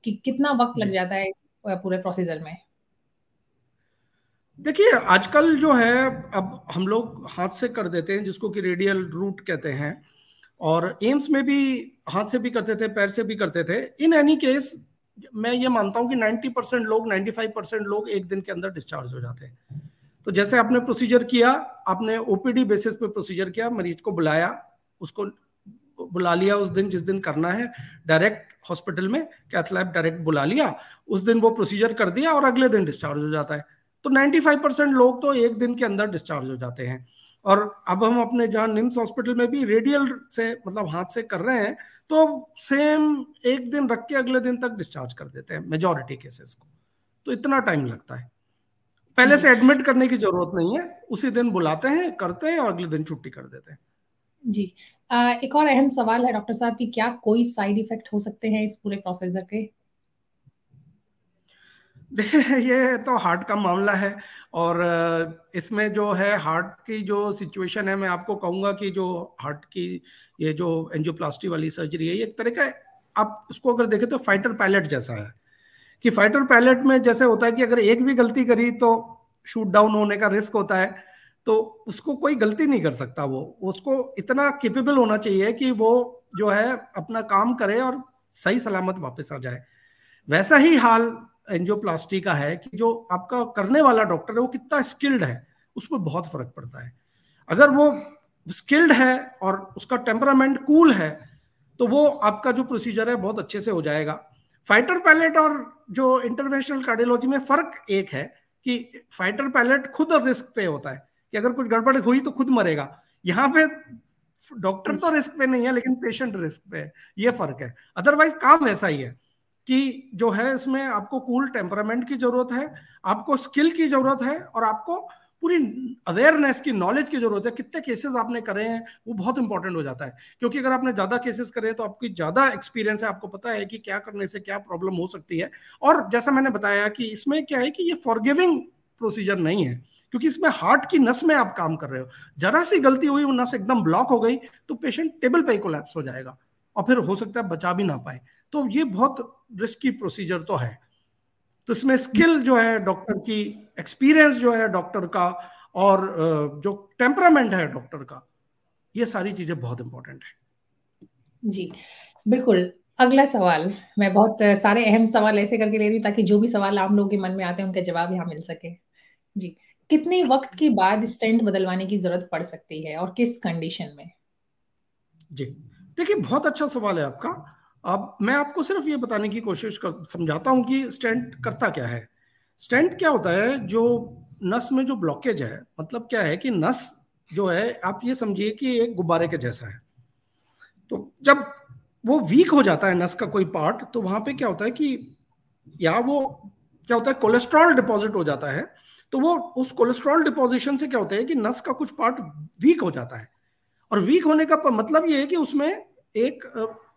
कि कितना वक्त लग जी जाता है इस पूरे प्रोसीजर में? देखिए, आजकल जो है, अब हम लोग हाथ से कर देते हैं जिसको कि रेडियल रूट कहते हैं, और एम्स में भी हाथ से भी करते थे, पैर से भी करते थे। इन एनी केस मैं ये मानता हूं कि 90% लोग, 95% लोग एक दिन के अंदर डिस्चार्ज हो जाते हैं। तो जैसे आपने प्रोसीजर किया, आपने ओपीडी बेसिस पे प्रोसीजर किया, मरीज को बुलाया, उसको बुला लिया उस दिन जिस दिन करना है, डायरेक्ट हॉस्पिटल में कैथ लैब डायरेक्ट बुला लिया, उस दिन वो प्रोसीजर कर दिया और अगले दिन डिस्चार्ज हो जाता है। तो 95% लोग तो एक दिन के अंदर डिस्चार्ज हो जाते हैं। और अब हम अपने जहाँ निम्स हॉस्पिटल में भी रेडियल से, मतलब हाथ से कर रहे हैं, तो सेम एक दिन रख के अगले दिन तक डिस्चार्ज कर देते हैं मेजॉरिटी केसेस को। तो इतना टाइम लगता है, पहले जी से एडमिट करने की जरूरत नहीं है, उसी दिन बुलाते हैं, करते हैं और अगले दिन छुट्टी कर देते हैं। जी। एक और अहम सवाल है डॉक्टर साहब कि क्या कोई साइड इफेक्ट हो सकते हैं इस पूरे प्रोसीजर के? देखिए, ये तो हार्ट का मामला है, और इसमें जो है हार्ट की जो सिचुएशन है, मैं आपको कहूँगा कि जो हार्ट की ये जो एंजियोप्लास्टी वाली सर्जरी है, ये एक तरह का, आप इसको अगर देखें तो फाइटर पायलट जैसा है। कि फाइटर पायलट में जैसे होता है कि अगर एक भी गलती करी तो शूट डाउन होने का रिस्क होता है, तो उसको कोई गलती नहीं कर सकता, वो उसको इतना केपेबल होना चाहिए कि वो जो है अपना काम करे और सही सलामत वापस आ जाए। वैसा ही हाल एंजियोप्लास्टी का है कि जो आपका करने वाला डॉक्टर है वो कितना स्किल्ड है, उस पर बहुत फर्क पड़ता है। अगर वो स्किल्ड है और उसका टेम्परामेंट कूल है, तो वो आपका जो प्रोसीजर है बहुत अच्छे से हो जाएगा। फाइटर पायलट और जो इंटरवेंशनल कार्डियोलॉजी में फर्क एक है कि फाइटर पायलट खुद रिस्क पे होता है कि अगर कुछ गड़बड़ हुई तो खुद मरेगा। यहाँ पे डॉक्टर तो रिस्क पे नहीं है, लेकिन पेशेंट रिस्क पे है, ये फर्क है। अदरवाइज काम वैसा ही है कि जो है इसमें आपको कूल टेम्परामेंट की जरूरत है, आपको स्किल की जरूरत है, और आपको पूरी अवेयरनेस की, नॉलेज की जरूरत है। कितने केसेस आपने करे हैं वो बहुत इंपॉर्टेंट हो जाता है, क्योंकि अगर आपने ज्यादा केसेस करे तो आपकी ज्यादा एक्सपीरियंस है, आपको पता है कि क्या करने से क्या प्रॉब्लम हो सकती है। और जैसा मैंने बताया कि इसमें क्या है कि ये फॉरगिविंग प्रोसीजर नहीं है, क्योंकि इसमें हार्ट की नस में आप काम कर रहे हो। जरा सी गलती हुई, वो नस एकदम ब्लॉक हो गई तो पेशेंट टेबल पे ही कोलैप्स हो जाएगा, और फिर हो सकता है बचा भी ना पाए। तो ये बहुत रिस्की प्रोसीजर तो है। तो इसमें स्किल जो है डॉक्टर की, एक्सपीरियंस जो है डॉक्टर का, और जो टेम्परामेंट है डॉक्टर का, ये सारी चीजें बहुत इंपॉर्टेंट है। जी बिल्कुल। अगला सवाल, मैं बहुत सारे अहम सवाल ऐसे करके ले रही हूँ ताकि जो भी सवाल आम लोगों के मन में आते हैं उनके जवाब यहाँ मिल सके। जी। कितने वक्त के बाद स्टेंट बदलवाने की जरूरत पड़ सकती है और किस कंडीशन में? जी देखिए, बहुत अच्छा सवाल है आपका। अब मैं आपको सिर्फ ये बताने की कोशिश कर समझाता हूँ कि स्टेंट करता क्या है। स्टेंट क्या होता है, जो नस में जो ब्लॉकेज है, मतलब क्या है कि नस जो है, आप ये समझिए कि एक गुब्बारे के जैसा है। तो जब वो वीक हो जाता है नस का कोई पार्ट, तो वहां पे क्या होता है कि, या वो क्या होता है, कोलेस्ट्रॉल डिपॉजिट हो जाता है। तो वो उस कोलेस्ट्रॉल डिपोजिशन से क्या होता है कि नस का कुछ पार्ट वीक हो जाता है। और वीक होने का मतलब ये है कि उसमें एक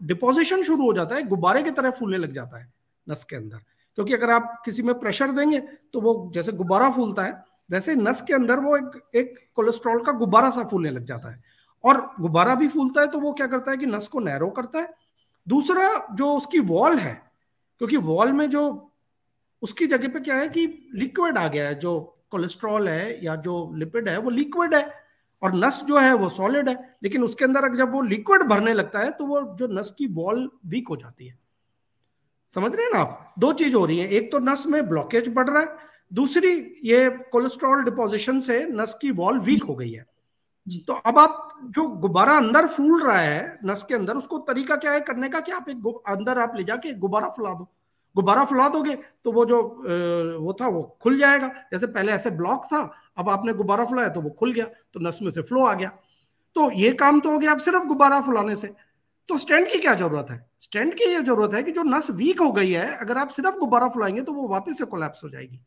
डिपोजिशन शुरू हो जाता है, गुब्बारे की तरह फूलने लग जाता है नस के अंदर। क्योंकि अगर आप किसी में प्रेशर देंगे तो वो जैसे गुब्बारा फूलता है, वैसे नस के अंदर वो एक कोलेस्ट्रॉल का गुब्बारा सा फूलने लग जाता है। और गुब्बारा भी फूलता है तो वो क्या करता है कि नस को नैरो करता है। दूसरा, जो उसकी वॉल है, क्योंकि वॉल में जो उसकी जगह पे क्या है कि लिक्विड आ गया है, जो कोलेस्ट्रॉल है या जो लिपिड है वो लिक्विड है, और नस जो है वो सॉलिड है। लेकिन उसके अंदर जब वो लिक्विड भरने लगता है तो वो जो नस की वॉल वीक हो जाती है। समझ रहे हैं ना आप? दो चीज हो रही है, एक तो नस में ब्लॉकेज बढ़ रहा है, दूसरी ये कोलेस्ट्रॉल डिपोजिशन से नस की वॉल वीक जी हो गई है। जी। तो अब आप जो गुब्बारा अंदर फूल रहा है नस के अंदर, उसको तरीका क्या है करने का कि आप एक अंदर आप ले जाके एक गुब्बारा फुला दो। गुब्बारा फुला दोगे तो वो जो वो था वो खुल जाएगा। जैसे पहले ऐसे ब्लॉक था, अब आपने गुब्बारा फुलाया तो वो खुल गया, तो नस में से फ्लो आ गया। तो ये काम तो हो गया आप सिर्फ गुब्बारा फुलाने से। तो स्टेंट की क्या जरूरत है? स्टेंट की ये जरूरत है कि जो नस वीक हो गई है, अगर आप सिर्फ गुब्बारा फुलाएंगे तो वो वापस से कोलैप्स हो जाएगी।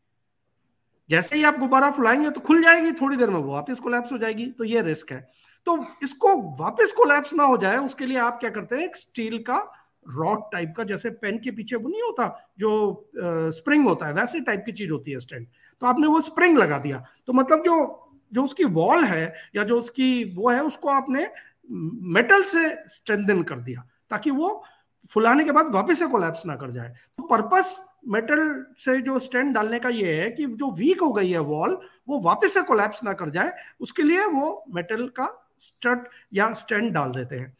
जैसे ही आप गुब्बारा फुलाएंगे तो खुल जाएगी, थोड़ी देर में वो वापस कोलैप्स हो जाएगी। तो ये रिस्क है। तो इसको वापस कोलैप्स ना हो जाए, उसके लिए आप क्या करते हैं, एक स्टील का रॉड टाइप का, जैसे पेन के पीछे वो नहीं होता जो स्प्रिंग होता है, वैसे टाइप की चीज होती है स्टेंट। तो आपने वो स्प्रिंग लगा दिया, तो मतलब जो जो उसकी वॉल है या जो उसकी वो है, उसको आपने मेटल से स्ट्रेंथन कर दिया, ताकि वो फुलाने के बाद वापस से कोलैप्स ना कर जाए। तो पर्पस मेटल से जो स्टेंट डालने का ये है कि जो वीक हो गई है वॉल, वो वापस से कोलैप्स ना कर जाए, उसके लिए वो मेटल का स्टड या स्टेंट डाल देते हैं।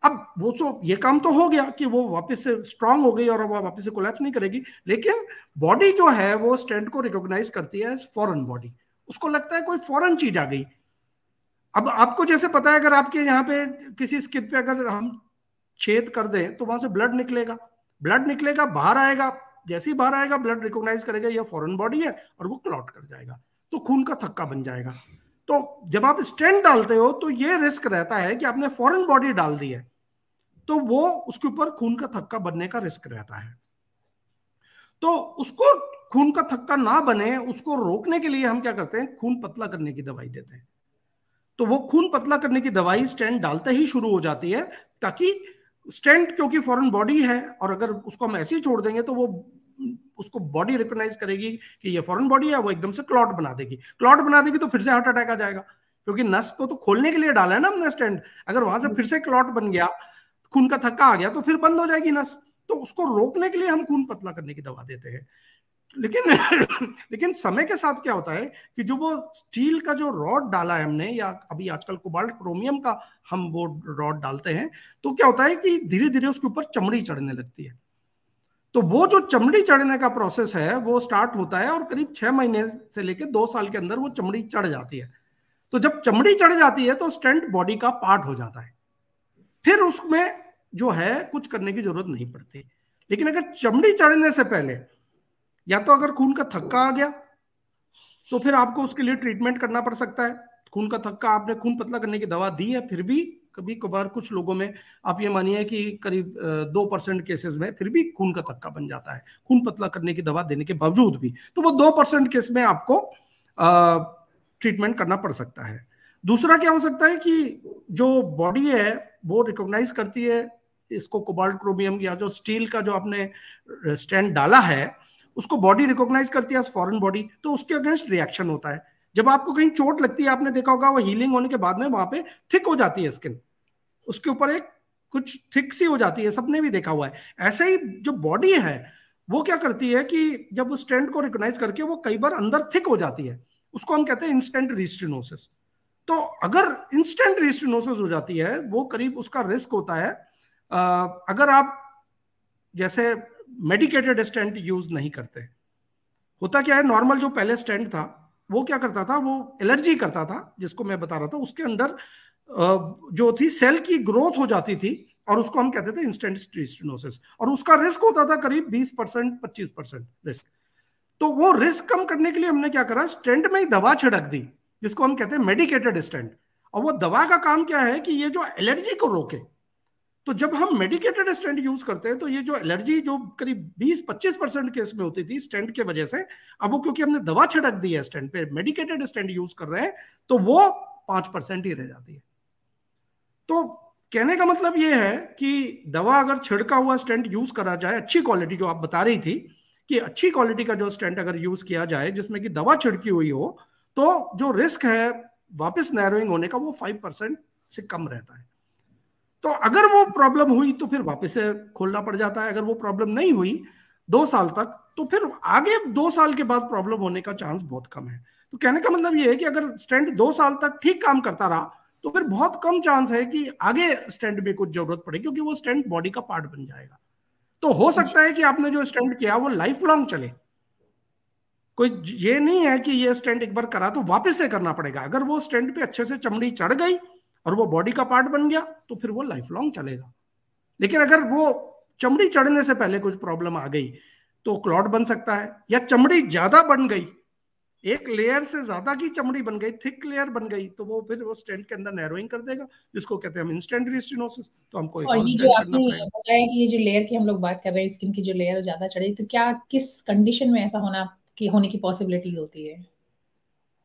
अब वो तो ये काम तो हो गया कि वो वापस से स्ट्रांग हो गई और वो वापस से कोलैप्स नहीं करेगी, लेकिन बॉडी जो है वो स्टेंट को रिकॉग्नाइज करती है एज फॉरेन बॉडी। उसको लगता है कोई फॉरेन चीज आ गई। अब आपको जैसे पता है, अगर आपके यहाँ पे किसी स्किन पे अगर हम छेद कर दें तो वहां से ब्लड निकलेगा, ब्लड निकलेगा, बाहर आएगा, जैसे ही बाहर आएगा ब्लड रिकॉग्नाइज करेगा ये फॉरेन बॉडी है और वो क्लॉट कर जाएगा, तो खून का थक्का बन जाएगा। तो जब आप स्टेंट डालते हो तो ये रिस्क रहता है कि आपने फॉरेन बॉडी डाल दी है, तो वो उसके ऊपर खून का थक्का बनने का रिस्क रहता है। तो उसको खून का थक्का ना बने, उसको रोकने के लिए हम क्या करते हैं, खून पतला करने की दवाई देते हैं। तो वो खून पतला करने की दवाई स्टेंट डालते ही शुरू हो जाती है, ताकि स्टेंट क्योंकि फॉरेन बॉडी है और अगर उसको हम ऐसे ही छोड़ देंगे तो वो उसको बॉडी रिकॉग्नाइज करेगी कि ये फॉरेन बॉडी है, वो एकदम से क्लॉट बना देगी। क्लॉट बना देगी तो फिर से हार्ट अटैक आ जाएगा, क्योंकि नस को तो खोलने के लिए डाला है ना हमने स्टेंट। अगर वहां से फिर से क्लॉट बन गया, खून का थक्का आ गया, तो फिर बंद हो जाएगी नस। तो उसको रोकने के लिए हम खून पतला करने की दवा देते हैं। लेकिन लेकिन समय के साथ क्या होता है कि जो वो स्टील का जो रॉड डाला है हमने, या अभी आजकल कोबाल्ट क्रोमियम का हम वो रॉड डालते हैं, तो क्या होता है कि धीरे धीरे उसके ऊपर चमड़ी चढ़ने लगती है। तो वो जो चमड़ी चढ़ने का प्रोसेस है वो स्टार्ट होता है और करीब 6 महीने से लेकर 2 साल के अंदर वो चमड़ी चढ़ जाती है। तो जब चमड़ी चढ़ जाती है तो स्टेंट बॉडी का पार्ट हो जाता है, फिर उसमें जो है कुछ करने की जरूरत नहीं पड़ती। लेकिन अगर चमड़ी चढ़ने से पहले या तो अगर खून का थक्का आ गया तो फिर आपको उसके लिए ट्रीटमेंट करना पड़ सकता है। खून का थक्का, आपने खून पतला करने की दवा दी है, फिर भी कभी कभार कुछ लोगों में आप ये मानिए कि करीब 2% केसेस में फिर भी खून का थक्का बन जाता है खून पतला करने की दवा देने के बावजूद भी। तो वो 2% केस में आपको ट्रीटमेंट करना पड़ सकता है। दूसरा क्या हो सकता है कि जो बॉडी है वो रिकॉग्नाइज करती है इसको, कोबाल्ट क्रोमियम या जो स्टील का जो आपने स्टेंट डाला है उसको बॉडी रिकॉग्नाइज करती है फॉरेन बॉडी, तो उसके अगेंस्ट रिएक्शन होता है। जब आपको कहीं चोट लगती है, आपने देखा होगा वो हीलिंग होने के बाद में वहां पे थिक हो जाती है स्किन, उसके ऊपर एक कुछ थिक सी हो जाती है, सबने भी देखा हुआ है। ऐसे ही जो बॉडी है वो क्या करती है कि जब उस स्टेंट को रिकॉग्नाइज करके वो कई बार अंदर थिक हो जाती है, उसको हम कहते हैं इंस्टेंट रीस्टिनोसिस। तो अगर इंस्टेंट रीस्टिनोसिस हो जाती है, वो करीब उसका रिस्क होता है अगर आप जैसे मेडिकेटेड स्टेंट यूज नहीं करते। होता क्या है, नॉर्मल जो पहले स्टेंट था वो क्या करता था, वो एलर्जी करता था, जिसको मैं बता रहा था, उसके अंदर जो थी सेल की ग्रोथ हो जाती थी और उसको हम कहते थे इंस्टेंट स्टेनोसिस, और उसका रिस्क होता था करीब 20% 25% रिस्क। तो वो रिस्क कम करने के लिए हमने क्या करा, स्टेंट में ही दवा छिड़क दी, जिसको हम कहते हैं मेडिकेटेड स्टेंट। और वो दवा का काम क्या है कि ये जो एलर्जी को रोके। तो जब हम मेडिकेटेड स्टेंट यूज करते हैं तो ये जो एलर्जी जो करीब 20-25% केस में होती थी स्टेंट के वजह से, अब वो क्योंकि हमने दवा छिड़क दी है स्टेंट पे, मेडिकेटेड स्टेंट यूज कर रहे हैं, तो वो 5% ही रह जाती है। तो कहने का मतलब ये है कि दवा अगर छिड़का हुआ स्टेंट यूज करा जाए, अच्छी क्वालिटी जो आप बता रही थी कि अच्छी क्वालिटी का जो स्टेंट अगर यूज किया जाए जिसमें कि दवा छिड़की हुई हो, तो जो रिस्क है वापस नैरोइंग होने का वो 5% से कम रहता है। तो अगर वो प्रॉब्लम हुई तो फिर वापस से खोलना पड़ जाता है। अगर वो प्रॉब्लम नहीं हुई 2 साल तक, तो फिर आगे 2 साल के बाद प्रॉब्लम होने का चांस बहुत कम है। तो कहने का मतलब ये है कि अगर स्टेंट 2 साल तक ठीक काम करता रहा तो फिर बहुत कम चांस है कि आगे स्टेंट में कुछ जरूरत पड़े, क्योंकि वो स्टेंट बॉडी का पार्ट बन जाएगा। तो हो सकता है कि आपने जो स्टेंट किया वो लाइफ लॉन्ग चले। कोई ये नहीं है कि ये स्टेंट एक बार करा तो वापस से करना पड़ेगा। अगर वो स्टेंट पे अच्छे से चमड़ी चढ़ गई और वो बॉडी का पार्ट बन गया तो फिर वो लाइफ लॉन्ग चलेगा। लेकिन अगर वो चमड़ी चढ़ने से पहले कुछ प्रॉब्लम आ गई तो क्लॉट बन सकता है, या चमड़ी ज्यादा बन गई, एक लेयर से ज्यादा की चमड़ी बन गई, थिक लेयर बन गई, तो वो फिर वो स्टेंट के अंदर नैरोइंग कर देगा, जिसको कहते हैं हम इंस्टेंट रीस्टिनोसिस। तो हमको एक और और ये जो स्टेंट करना आपने पड़ेगा। बताया कि ये जो लेयर की हम लोग बात कर रहे हैं, स्किन की जो लेयर ज्यादा चढ़ी, तो क्या किस कंडीशन में ऐसा होने की पॉसिबिलिटी होती है?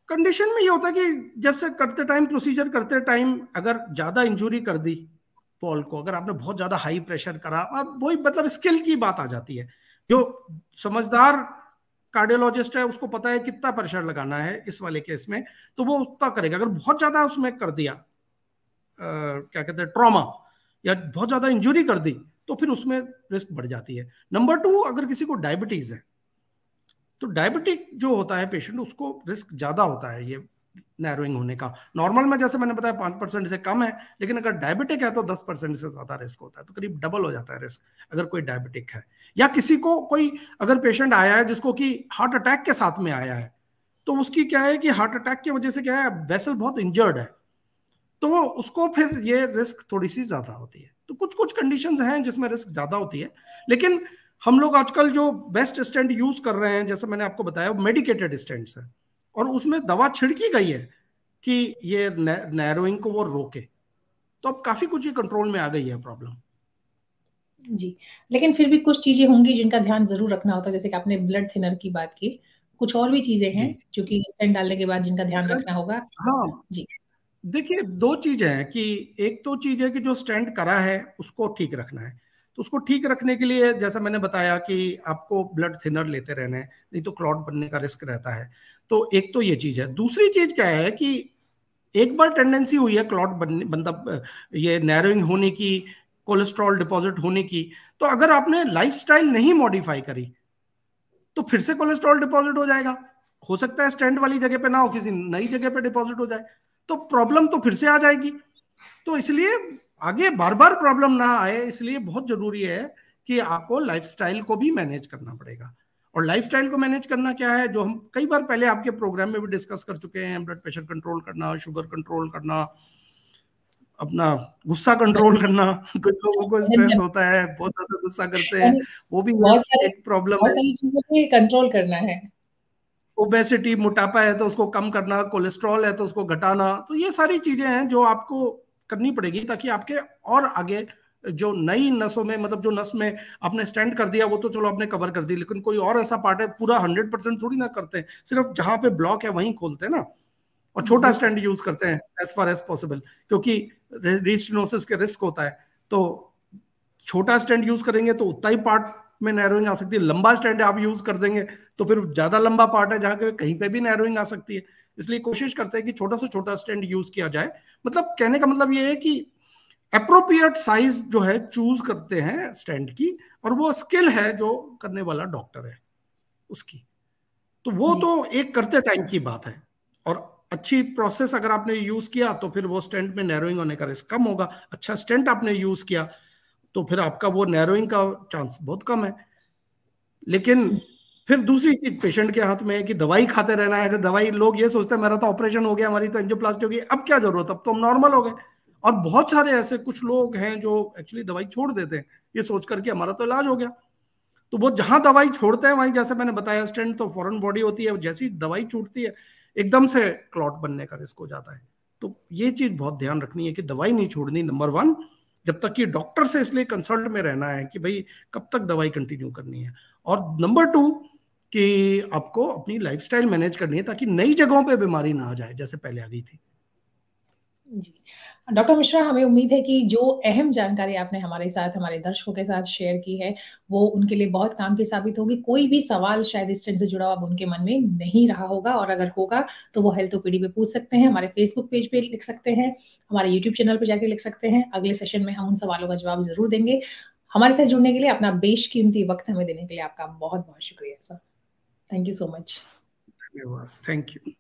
कंडीशन में ये होता है कि जब से करते टाइम, प्रोसीजर करते टाइम अगर ज्यादा इंजुरी कर दी फॉल को, अगर आपने बहुत ज्यादा हाई प्रेशर करा, अब वही मतलब स्किल की बात आ जाती है। जो समझदार कार्डियोलॉजिस्ट है उसको पता है कितना प्रेशर लगाना है इस वाले केस में, तो वो उतना करेगा। अगर बहुत ज्यादा उसमें कर दिया क्या कहते हैं ट्रॉमा, या बहुत ज्यादा इंजुरी कर दी, तो फिर उसमें रिस्क बढ़ जाती है। नंबर 2, अगर किसी को डायबिटीज है तो डायबिटिक जो होता है पेशेंट, उसको रिस्क ज्यादा होता है ये नैरोइंग होने का। नॉर्मल में जैसे मैंने बताया 5% से कम है, लेकिन अगर डायबिटिक है तो 10% से ज्यादा रिस्क होता है, तो करीब डबल हो जाता है रिस्क अगर कोई डायबिटिक है। या किसी को कोई अगर पेशेंट आया है जिसको कि हार्ट अटैक के साथ में आया है, तो उसकी क्या है कि हार्ट अटैक की वजह से क्या है, वेसल बहुत इंजर्ड है, तो उसको फिर ये रिस्क थोड़ी सी ज्यादा होती है। तो कुछ कुछ कंडीशंस हैं जिसमें रिस्क ज्यादा होती है। लेकिन हम लोग आजकल जो बेस्ट स्टेंट यूज कर रहे हैं, जैसे मैंने आपको बताया, मेडिकेटेड स्टेंट्स है, और उसमें दवा छिड़की गई है कि ये नैरोइंग को वो रोके, तो अब काफी कुछ ये कंट्रोल में आ गई है प्रॉब्लम। जी, लेकिन फिर भी कुछ चीजें होंगी जिनका ध्यान जरूर रखना होता है, जैसे कि आपने ब्लड थिनर की बात की, कुछ और भी चीजें हैं जी। जो कि स्टेंट डालने के बाद जिनका ध्यान रखना होगा। हाँ, जी। देखिए, दो चीजें हैं कि एक तो चीज है कि जो स्टेंट करा है उसको ठीक रखना है। तो उसको ठीक रखने के लिए जैसा मैंने बताया कि आपको ब्लड थिनर लेते रहना है, नहीं तो क्लॉट बनने का रिस्क रहता है। तो एक तो ये चीज है। दूसरी चीज क्या है कि एक बार टेंडेंसी हुई है क्लॉट बनने, मतलब ये नैरोइंग होने की, कोलेस्ट्रॉल डिपॉजिट होने की, तो अगर आपने लाइफस्टाइल नहीं मॉडिफाई करी तो फिर से कोलेस्ट्रॉल डिपॉजिट हो जाएगा। हो सकता है स्टेंट वाली जगह पे ना हो, किसी नई जगह पे डिपॉजिट हो जाए, तो प्रॉब्लम तो फिर से आ जाएगी। तो इसलिए आगे बार बार प्रॉब्लम ना आए, इसलिए बहुत जरूरी है कि आपको लाइफस्टाइल को भी मैनेज करना पड़ेगा। और लाइफस्टाइल को मैनेज करना क्या है, जो हम कई बार पहले आपके प्रोग्राम में भी डिस्कस कर चुके हैं, ब्लड प्रेशर कंट्रोल करना, शुगर कंट्रोल करना, अपना गुस्सा कंट्रोल करना। कुछ लोगों को स्ट्रेस होता है, बहुत ज्यादा गुस्सा करते हैं, वो भी बहुत सारी एक प्रॉब्लम बहुत है। सारी चीजों पे कंट्रोल करना है। ओबेसिटी, मोटापा है तो उसको कम करना, कोलेस्ट्रॉल है तो उसको घटाना, तो ये सारी चीजें हैं जो आपको करनी पड़ेगी, ताकि आपके और आगे जो नई नसों में, मतलब जो नस में आपने स्टेंट कर दिया वो तो चलो आपने कवर कर दी, लेकिन कोई और ऐसा पार्ट है, पूरा 100% थोड़ी ना करते हैं, सिर्फ जहां पे ब्लॉक है वहीं खोलते हैं ना। और छोटा बिल्कुल। स्टेंट यूज करते हैं एज फार एज पॉसिबल, क्योंकि रीस्टेनोसिस के रिस्क होता है। तो छोटा स्टेंट यूज करेंगे तो उतना ही पार्ट में नैरोइंग आ सकती है। लंबा स्टेंट आप यूज कर देंगे तो फिर ज्यादा लंबा पार्ट है जहां कहीं पे भी नैरोइंग आ सकती है। इसलिए कोशिश करते हैं कि छोटा से छोटा स्टेंट यूज किया जाए। मतलब कहने का मतलब ये है कि अप्रोप्रिएट साइज जो है चूज करते हैं स्टेंट की, और वो स्किल है जो करने वाला डॉक्टर है उसकी। तो वो जी। तो एक करते टाइम की बात है। और अच्छी प्रोसेस अगर आपने यूज किया तो फिर वो स्टेंट में नैरोइंग होने का रिस्क कम होगा। अच्छा स्टेंट आपने यूज किया तो फिर आपका वो नैरोइंग का चांस बहुत कम है। लेकिन जी। फिर दूसरी चीज पेशेंट के हाथ में है कि दवाई खाते रहना है। अगर दवाई, लोग ये सोचते हैं मेरा तो ऑपरेशन हो गया, हमारी तो एंजियोप्लास्टी हो गई, अब क्या जरूरत, अब तो हम नॉर्मल हो गए। और बहुत सारे ऐसे कुछ लोग हैं जो एक्चुअली दवाई छोड़ देते हैं ये सोच करके हमारा तो इलाज हो गया। तो वो जहां दवाई छोड़ते हैं वहीं, जैसे मैंने बताया, स्टेंट तो फॉरेन बॉडी होती है, जैसी दवाई छूटती है एकदम से क्लॉट बनने का रिस्क हो जाता है। तो ये चीज बहुत ध्यान रखनी है कि दवाई नहीं छोड़नी, नंबर 1, जब तक कि डॉक्टर से इसलिए कंसल्ट में रहना है कि भाई कब तक दवाई कंटिन्यू करनी है। और नंबर 2 कि आपको अपनी लाइफस्टाइल मैनेज करनी है ताकि नई जगहों पे बीमारी ना आ जाए जैसे पहले आ गई थी। जी। डॉक्टर मिश्रा, हमें उम्मीद है कि जो अहम जानकारी आपने हमारे साथ, हमारे दर्शकों के साथ शेयर की है, वो उनके लिए बहुत काम की साबित होगी। कोई भी सवाल शायद इस स्टेंट से जुड़ा हुआ अब उनके मन में नहीं रहा होगा, और अगर होगा तो वो हेल्थ ओपीडी पे पूछ सकते हैं, हमारे फेसबुक पेज पे लिख सकते हैं, हमारे यूट्यूब चैनल पे जाके लिख सकते हैं। अगले सेशन में हम उन सवालों का जवाब जरूर देंगे। हमारे साथ जुड़ने के लिए, अपना बेशकीमती वक्त हमें देने के लिए आपका बहुत बहुत शुक्रिया sir. Thank you so much. धन्यवाद, थैंक यू।